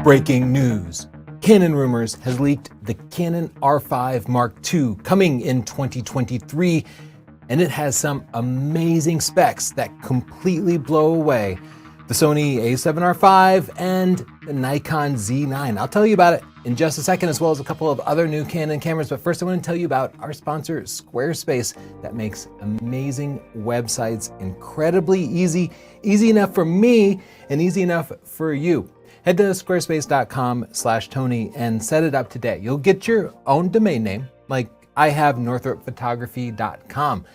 Breaking news. Canon Rumors has leaked the Canon R5 Mark II coming in 2023, and it has some amazing specs that completely blow away the Sony a7R5 and the Nikon Z9. I'll tell you about it in just a second, as well as a couple of other new Canon cameras. But first I want to tell you about our sponsor, Squarespace, that makes amazing websites incredibly easy enough for me and easy enough for you. Head to squarespace.com/Tony and set it up today. You'll get your own domain name, like I have NORTHRUP.PHOTO.com.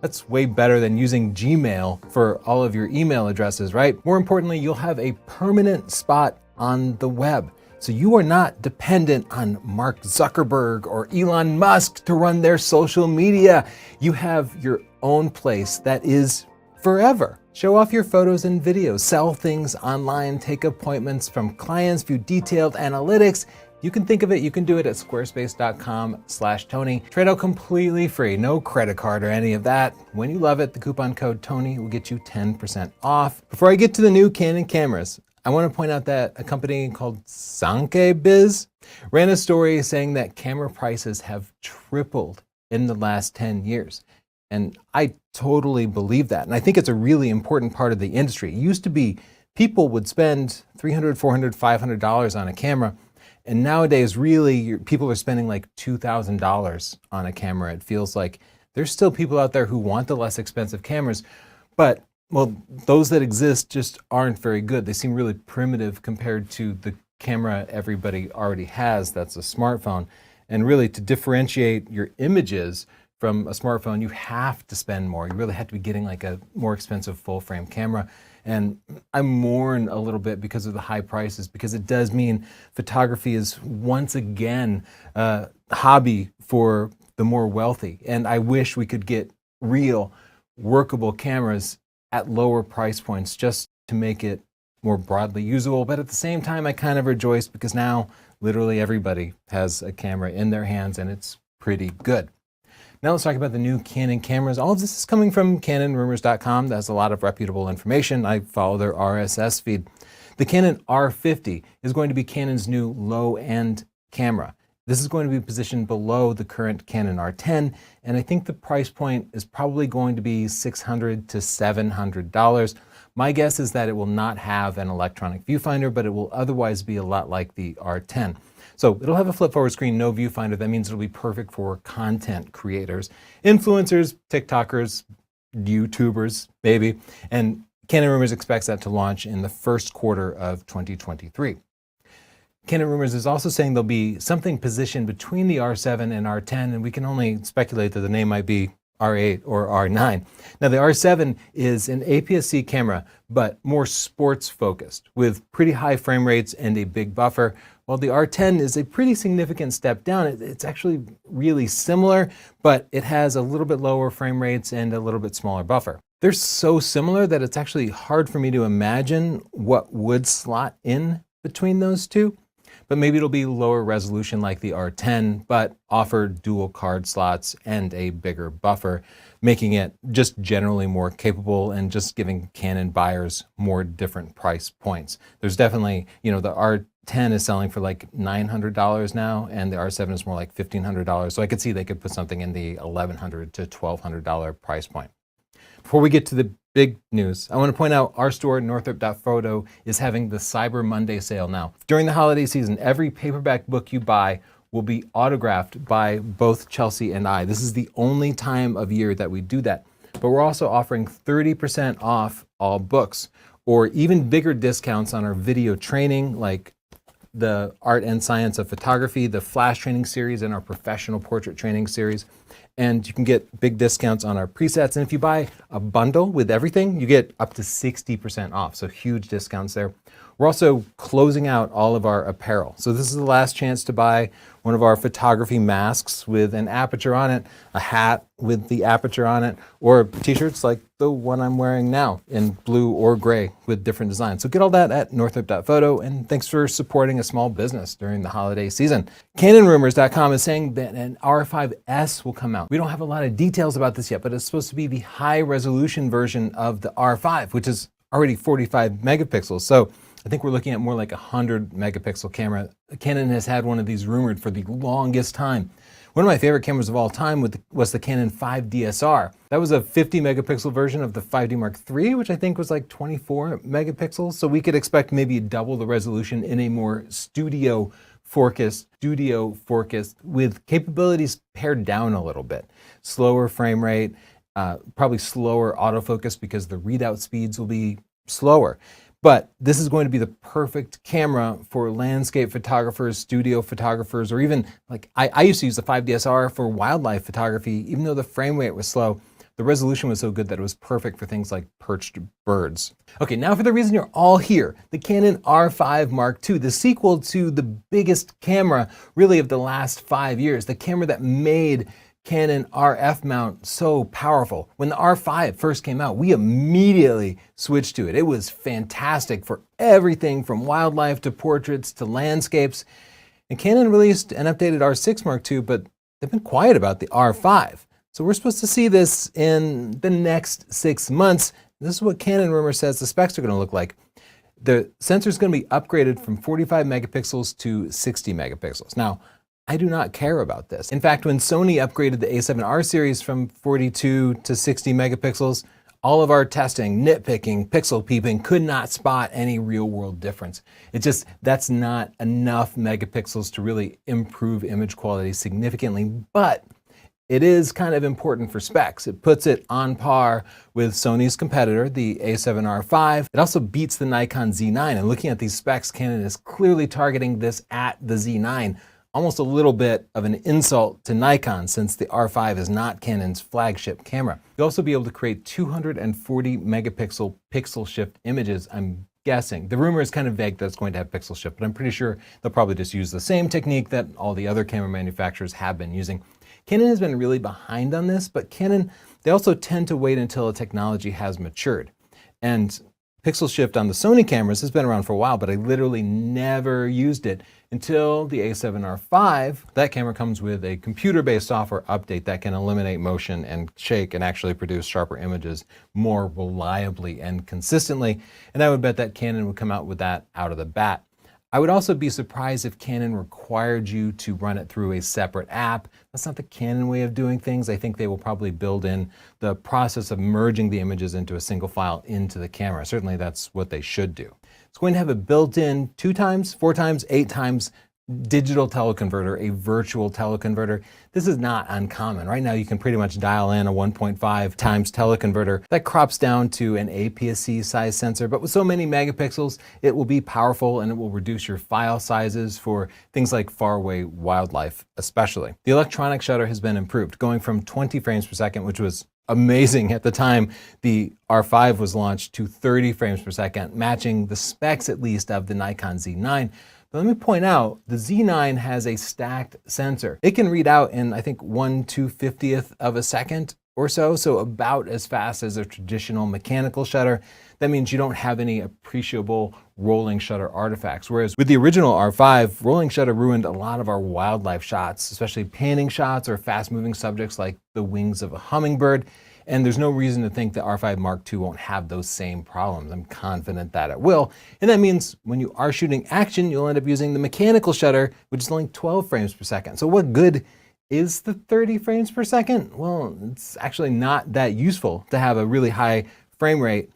That's way better than using Gmail for all of your email addresses, right? More importantly, you'll have a permanent spot on the web. So you are not dependent on Mark Zuckerberg or Elon Musk to run their social media. You have your own place that is forever. Show off your photos and videos, sell things online, take appointments from clients, view detailed analytics. You can think of it, you can do it at squarespace.com/Tony. Trade out completely free, no credit card or any of that. When you love it, the coupon code Tony will get you 10% off. Before I get to the new Canon cameras, I want to point out that a company called Biz ran a story saying that camera prices have tripled in the last 10 years. And I totally believe that. And I think it's a really important part of the industry. It used to be people would spend $300, $400, $500 on a camera. And nowadays, really, people are spending like $2,000 on a camera. It feels like there's still people out there who want the less expensive cameras, but well, those that exist just aren't very good. They seem really primitive compared to the camera everybody already has, that's a smartphone. And really, to differentiate your images from a smartphone, you have to spend more. You really have to be getting like a more expensive full frame camera. And I mourn a little bit because of the high prices, because it does mean photography is once again a hobby for the more wealthy. And I wish we could get real workable cameras at lower price points just to make it more broadly usable. But at the same time, I kind of rejoice because now literally everybody has a camera in their hands and it's pretty good. Now let's talk about the new Canon cameras. All of this is coming from CanonRumors.com. That has a lot of reputable information. I follow their RSS feed. The Canon R50 is going to be Canon's new low-end camera. This is going to be positioned below the current Canon R10, and I think the price point is probably going to be $600 to $700. My guess is that it will not have an electronic viewfinder, but it will otherwise be a lot like the R10. So it'll have a flip forward screen, no viewfinder. That means it'll be perfect for content creators, influencers, TikTokers, YouTubers, maybe. And Canon Rumors expects that to launch in the first quarter of 2023. Canon Rumors is also saying there'll be something positioned between the R7 and R10, and we can only speculate that the name might be R8 or R9. Now the R7 is an APS-C camera, but more sports focused with pretty high frame rates and a big buffer, while the R10 is a pretty significant step down. It's actually really similar, but it has a little bit lower frame rates and a little bit smaller buffer. They're so similar that it's actually hard for me to imagine what would slot in between those two. But maybe it'll be lower resolution like the R10, but offer dual card slots and a bigger buffer, making it just generally more capable and just giving Canon buyers more different price points. There's definitely, the R10 is selling for like $900 now, and the R7 is more like $1,500. So I could see they could put something in the $1,100 to $1,200 price point. Before we get to the big news, I want to point out our store, NORTHRUP.PHOTO, is having the Cyber Monday sale now. During the holiday season, every paperback book you buy will be autographed by both Chelsea and I. This is the only time of year that we do that. But we're also offering 30% off all books, or even bigger discounts on our video training, like the Art and Science of Photography, the Flash Training Series, and our Professional Portrait Training Series. And you can get big discounts on our presets. And if you buy a bundle with everything, you get up to 60% off. So huge discounts there. We're also closing out all of our apparel. So this is the last chance to buy one of our photography masks with an aperture on it, a hat with the aperture on it, or t-shirts like the one I'm wearing now in blue or gray with different designs. So get all that at NORTHRUP.PHOTO, and thanks for supporting a small business during the holiday season. CanonRumors.com is saying that an R5S will come out. We don't have a lot of details about this yet, but it's supposed to be the high resolution version of the R5, which is already 45 megapixels. So I think we're looking at more like a 100 megapixel camera. Canon has had one of these rumored for the longest time. One of my favorite cameras of all time was the Canon 5DSR. That was a 50 megapixel version of the 5D Mark III, which I think was like 24 megapixels. So we could expect maybe double the resolution in a more studio focused with capabilities pared down a little bit. Slower frame rate, probably slower autofocus because the readout speeds will be slower. But this is going to be the perfect camera for landscape photographers, studio photographers, or even like I used to use the 5DSR for wildlife photography. Even though the frame rate was slow, the resolution was so good that it was perfect for things like perched birds. Okay, now for the reason you're all here, the Canon R5 Mark II, the sequel to the biggest camera really of the last 5 years, the camera that made Canon RF mount so powerful. When the R5 first came out, we immediately switched to it. It was fantastic for everything from wildlife to portraits to landscapes. And Canon released an updated R6 Mark II, but they've been quiet about the R5. So we're supposed to see this in the next 6 months. This is what Canon rumor says the specs are going to look like. The sensor is going to be upgraded from 45 megapixels to 60 megapixels. Now, I do not care about this. In fact, when Sony upgraded the A7R series from 42 to 60 megapixels, all of our testing, nitpicking, pixel peeping could not spot any real world difference. That's not enough megapixels to really improve image quality significantly, but it is kind of important for specs. It puts it on par with Sony's competitor, the A7R5. It also beats the Nikon Z9, and looking at these specs, Canon is clearly targeting this at the Z9. Almost a little bit of an insult to Nikon since the R5 is not Canon's flagship camera. You'll also be able to create 240 megapixel pixel shift images, I'm guessing. The rumor is kind of vague that it's going to have pixel shift, but I'm pretty sure they'll probably just use the same technique that all the other camera manufacturers have been using. Canon has been really behind on this, but Canon, they also tend to wait until a technology has matured. And pixel shift on the Sony cameras has been around for a while, but I literally never used it until the A7R5. That camera comes with a computer-based software update that can eliminate motion and shake and actually produce sharper images more reliably and consistently. And I would bet that Canon would come out with that out of the bat. I would also be surprised if Canon required you to run it through a separate app. That's not the Canon way of doing things. I think they will probably build in the process of merging the images into a single file into the camera. Certainly that's what they should do. It's going to have a built-in 2 times, 4 times, 8 times digital teleconverter, a virtual teleconverter. This is not uncommon. Right now you can pretty much dial in a 1.5 times teleconverter that crops down to an APS-C size sensor, but with so many megapixels, it will be powerful and it will reduce your file sizes for things like faraway wildlife especially. The electronic shutter has been improved, going from 20 frames per second, which was amazing at the time the R5 was launched, to 30 frames per second, matching the specs at least of the Nikon Z9. But let me point out, the Z9 has a stacked sensor. It can read out in, I think, 1/250th of a second or so about as fast as a traditional mechanical shutter. That means you don't have any appreciable rolling shutter artifacts. Whereas with the original R5, rolling shutter ruined a lot of our wildlife shots, especially panning shots or fast-moving subjects like the wings of a hummingbird. And there's no reason to think the R5 Mark II won't have those same problems. I'm confident that it will. And that means when you are shooting action, you'll end up using the mechanical shutter, which is only 12 frames per second. So what good is the 30 frames per second? Well, it's actually not that useful to have a really high frame rate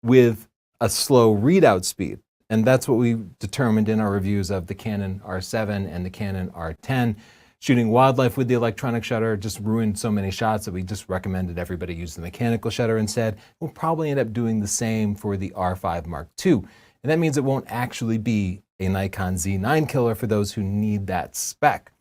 with a slow readout speed. And that's what we determined in our reviews of the Canon R7 and the Canon R10. Shooting wildlife with the electronic shutter just ruined so many shots that we just recommended everybody use the mechanical shutter instead. We'll probably end up doing the same for the R5 Mark II. And that means it won't actually be a Nikon Z9 killer for those who need that spec.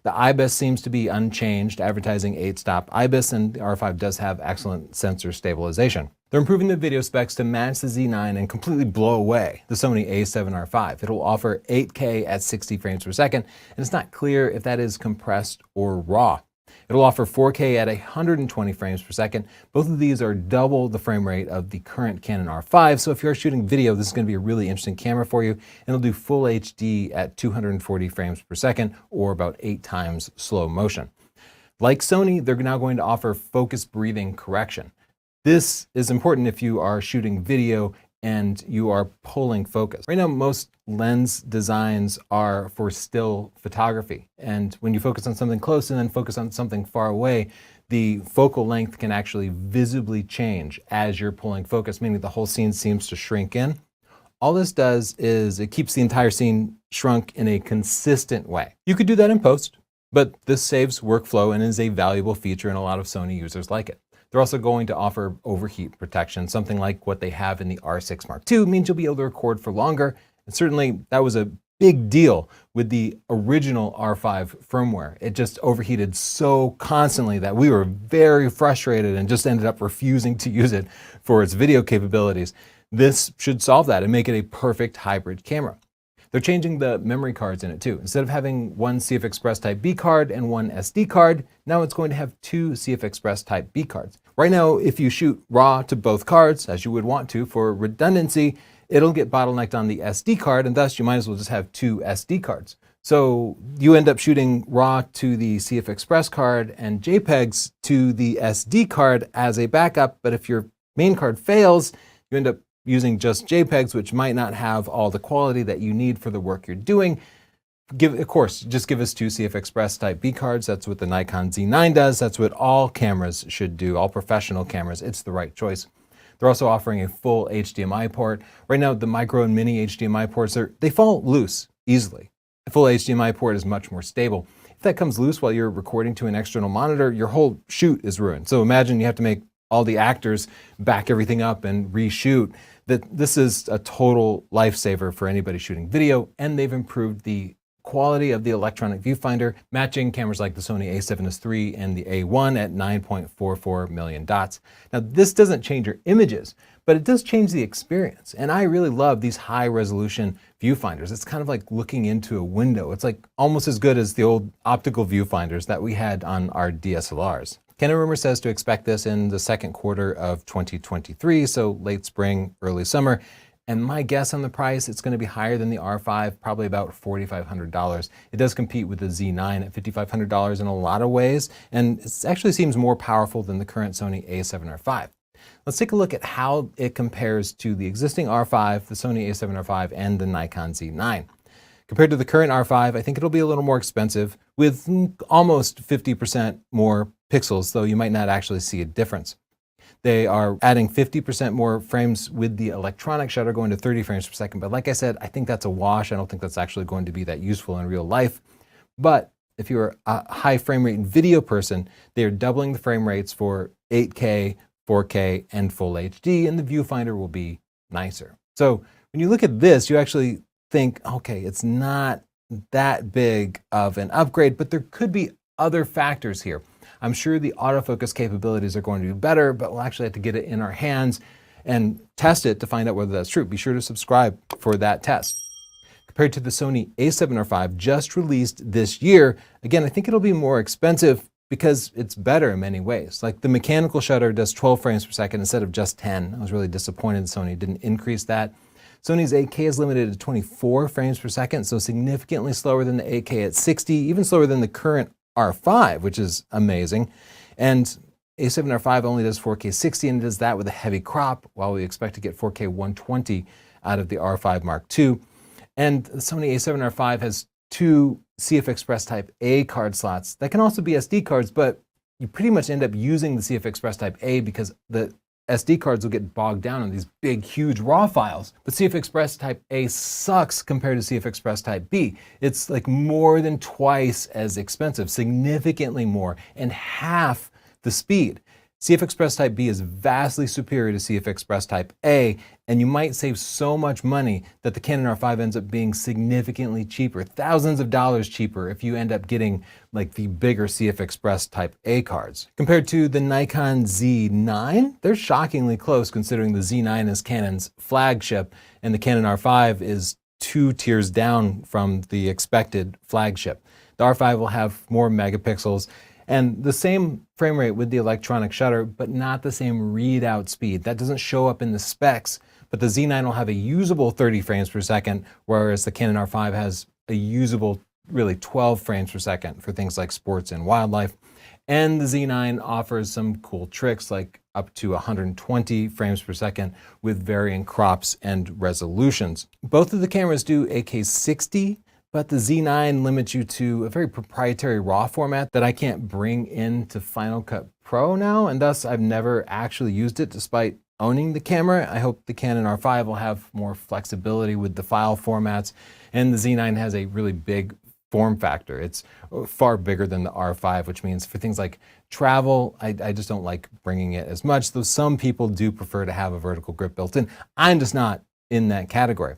The IBIS seems to be unchanged, advertising 8-stop IBIS, and the R5 does have excellent sensor stabilization. They're improving the video specs to match the Z9 and completely blow away the Sony A7R5. It'll offer 8K at 60 frames per second, and it's not clear if that is compressed or raw. It'll offer 4K at 120 frames per second. Both of these are double the frame rate of the current Canon R5, so if you're shooting video, this is going to be a really interesting camera for you, and it'll do full HD at 240 frames per second, or about 8 times slow motion. Like Sony, they're now going to offer focus breathing correction. This is important if you are shooting video and you are pulling focus. Right now, most lens designs are for still photography. And when you focus on something close and then focus on something far away, the focal length can actually visibly change as you're pulling focus, meaning the whole scene seems to shrink in. All this does is it keeps the entire scene shrunk in a consistent way. You could do that in post, but this saves workflow and is a valuable feature, and a lot of Sony users like it. They're also going to offer overheat protection. Something like what they have in the R6 Mark II means you'll be able to record for longer. And certainly that was a big deal with the original R5 firmware. It just overheated so constantly that we were very frustrated and just ended up refusing to use it for its video capabilities. This should solve that and make it a perfect hybrid camera. They're changing the memory cards in it too. Instead of having one CF Express Type B card and one SD card, now it's going to have two CF Express Type B cards. Right now, if you shoot RAW to both cards, as you would want to for redundancy, it'll get bottlenecked on the SD card, and thus you might as well just have two SD cards. So you end up shooting RAW to the CF Express card and JPEGs to the SD card as a backup, but if your main card fails, you end up using just JPEGs, which might not have all the quality that you need for the work you're doing. Of course, just give us two CF Express Type B cards. That's what the Nikon Z9 does. That's what all cameras should do, all professional cameras. It's the right choice. They're also offering a full HDMI port. Right now, the micro and mini HDMI ports, they fall loose easily. A full HDMI port is much more stable. If that comes loose while you're recording to an external monitor, your whole shoot is ruined. So imagine you have to make all the actors back everything up and reshoot. This is a total lifesaver for anybody shooting video, and they've improved the quality of the electronic viewfinder, matching cameras like the Sony a7S III and the A1 at 9.44 million dots. Now, this doesn't change your images, but it does change the experience. And I really love these high resolution viewfinders. It's kind of like looking into a window. It's like almost as good as the old optical viewfinders that we had on our DSLRs. Canon rumor says to expect this in the second quarter of 2023, so late spring, early summer. And my guess on the price, it's going to be higher than the R5, probably about $4,500. It does compete with the Z9 at $5,500 in a lot of ways, and it actually seems more powerful than the current Sony a7R5. Let's take a look at how it compares to the existing R5, the Sony a7R5, and the Nikon Z9. Compared to the current R5, I think it'll be a little more expensive with almost 50% more pixels, though you might not actually see a difference. They are adding 50% more frames with the electronic shutter, going to 30 frames per second. But like I said, I think that's a wash. I don't think that's actually going to be that useful in real life. But if you're a high frame rate video person, they are doubling the frame rates for 8K, 4K, and full HD, and the viewfinder will be nicer. So when you look at this, you actually think, okay, it's not that big of an upgrade, but there could be other factors here. I'm sure the autofocus capabilities are going to be better, but we'll actually have to get it in our hands and test it to find out whether that's true. Be sure to subscribe for that test. Compared to the Sony a7R5 just released this year, again, I think it'll be more expensive because it's better in many ways. Like the mechanical shutter does 12 frames per second instead of just 10. I was really disappointed Sony didn't increase that. Sony's 8K is limited to 24 frames per second, so significantly slower than the 8K at 60, even slower than the current R5, which is amazing. And a7R5 only does 4K 60, and it does that with a heavy crop, while we expect to get 4K 120 out of the R5 Mark II. And the Sony a7R5 has two CF Express Type A card slots that can also be SD cards, but you pretty much end up using the CF Express Type A because the SD cards will get bogged down on these big, huge RAW files. But CF Express Type A sucks compared to CF Express Type B. It's like more than twice as expensive, significantly more, and half the speed. CF Express Type B is vastly superior to CF Express Type A, and you might save so much money that the Canon R5 ends up being significantly cheaper, thousands of dollars cheaper if you end up getting like the bigger CF Express Type A cards. Compared to the Nikon Z9, they're shockingly close considering the Z9 is Canon's flagship and the Canon R5 is 2 tiers down from the expected flagship. The R5 will have more megapixels and the same frame rate with the electronic shutter, but not the same readout speed. That doesn't show up in the specs, but the Z9 will have a usable 30 frames per second, whereas the Canon R5 has a usable, really 12 frames per second for things like sports and wildlife. And the Z9 offers some cool tricks like up to 120 frames per second with varying crops and resolutions. Both of the cameras do 8K 60, but the Z9 limits you to a very proprietary RAW format that I can't bring into Final Cut Pro now, and thus I've never actually used it despite owning the camera. I hope the Canon R5 will have more flexibility with the file formats, and the Z9 has a really big form factor. It's far bigger than the R5, which means for things like travel, I just don't like bringing it as much, though some people do prefer to have a vertical grip built in. I'm just not in that category.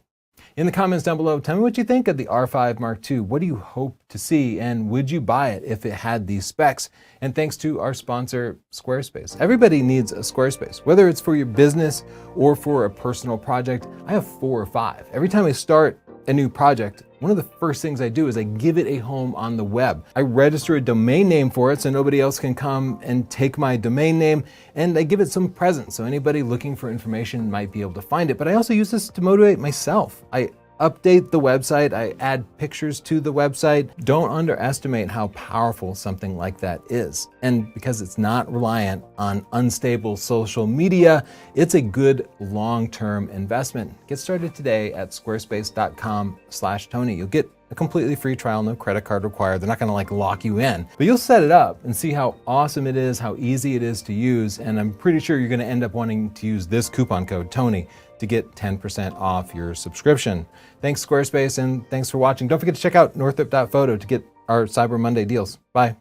In the comments down below, tell me what you think of the R5 Mark II. What do you hope to see, and would you buy it if it had these specs? And thanks to our sponsor, Squarespace. Everybody needs a Squarespace, whether it's for your business or for a personal project. I have 4 or 5. Every time I start a new project, one of the first things I do is I give it a home on the web. I register a domain name for it so nobody else can come and take my domain name, and I give it some presents so anybody looking for information might be able to find it. But I also use this to motivate myself. I update the website, I add pictures to the website. Don't underestimate how powerful something like that is. And because it's not reliant on unstable social media, it's a good long-term investment. Get started today at squarespace.com/Tony. You'll get a completely free trial, no credit card required. They're not gonna lock you in, but you'll set it up and see how awesome it is, how easy it is to use. And I'm pretty sure you're gonna end up wanting to use this coupon code Tony to get 10% off your subscription. Thanks Squarespace, and thanks for watching. Don't forget to check out NORTHRUP.PHOTO to get our Cyber Monday deals. Bye.